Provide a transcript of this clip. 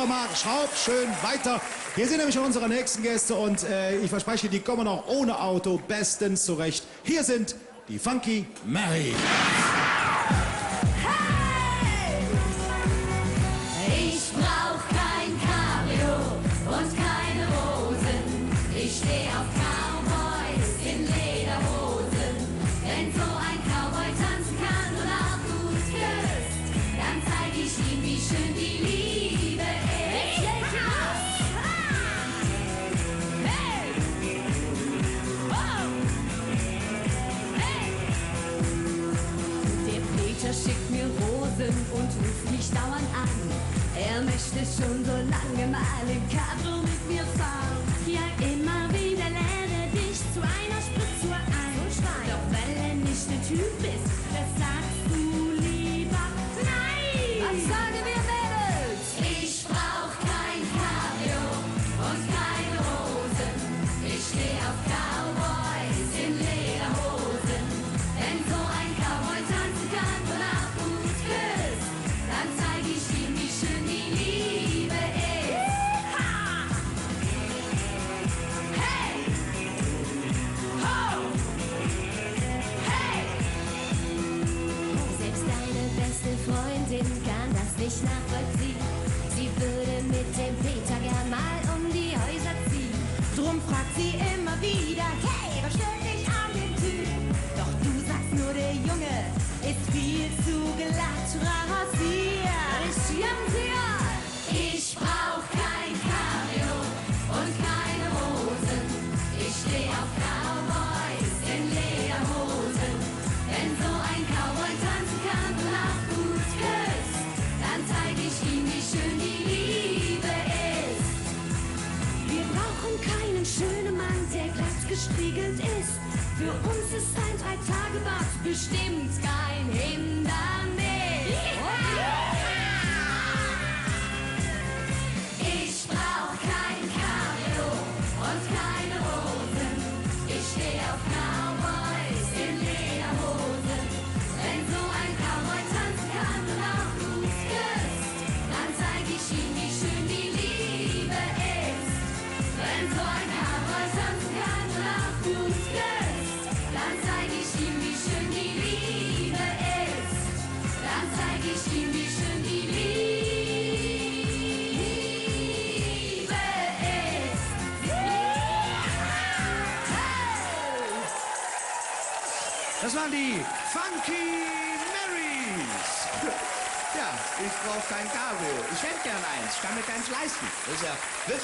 mal, schraub schön weiter. Wir sind nämlich schon unsere nächsten Gäste und ich verspreche, die kommen auch ohne Auto bestens zurecht. Hier sind die Funky Mary. Hey! Ich brauch kein Cabrio und keine Rosen. Ich steh auf Cowboys in Lederhosen. Wenn so ein Cowboy tanzen kann und auch gut küsst, dann zeig ich ihm, wie schön die Liebe ist. Hey! Oh! Hey! Der Peter schickt mir Rosen und ruft mich dauernd an. Er möchte schon so lange mal im Cabrio mit mir fahren. Ja, immer wieder lädt er dich zu einer Spritztour ein. Doch weil er nicht der Typ ist, das sagst du lieber nein. Was sagen wir, Mädels? Ich brauch kein Cabrio und keine Rosen. Ich steh auf Cowboys in Lederhosen. Wenn so ein Cowboy tanzen kann und auch gut küsst, dann zeig ich ihm, wie schön die Liebe ist. Hey! Ho! Hey! Selbst deine beste Freundin kann das nicht nachvollziehen. Sie würde mit dem Peter gern mal um die Häuser ziehen. Drum fragt sie immer wieder, hey, was stört dich an dem Typ? Doch du sagst nur, der Junge ist viel zu glatt rasiert. Ich brauch kein Cabrio und keine Rosen. Ich steh auf Cowboys in Lederhosen. Wenn so ein Cowboy tanzen kann und auch gut küsst, dann zeig ich ihm, wie schön die Liebe ist. Wir brauchen keinen schönen Mann, der glatt gestriegelt ist. Für uns ist ein 3-Tage-Bad bestimmt kein Hindernis. Ich brauch kein Cabrio und keine Rosen. Ich steh auf Cowboys in Lederhosen. Wenn so ein Cowboy tanzen kann und auch gut küsst, dann zeig ich ihm, wie schön die Liebe ist. Wenn so ein Cowboy tanzen kann und auch gut küsst, dann zeig ich ihm, wie schön die Liebe ist. Dann zeig ich ihm, wie schön die Liebe ist. Das waren die Funky Marys. Ja, ich brauche kein Cabrio. Ich hätte gern eins. Ich kann mir keins leisten. Das ist ja wirklich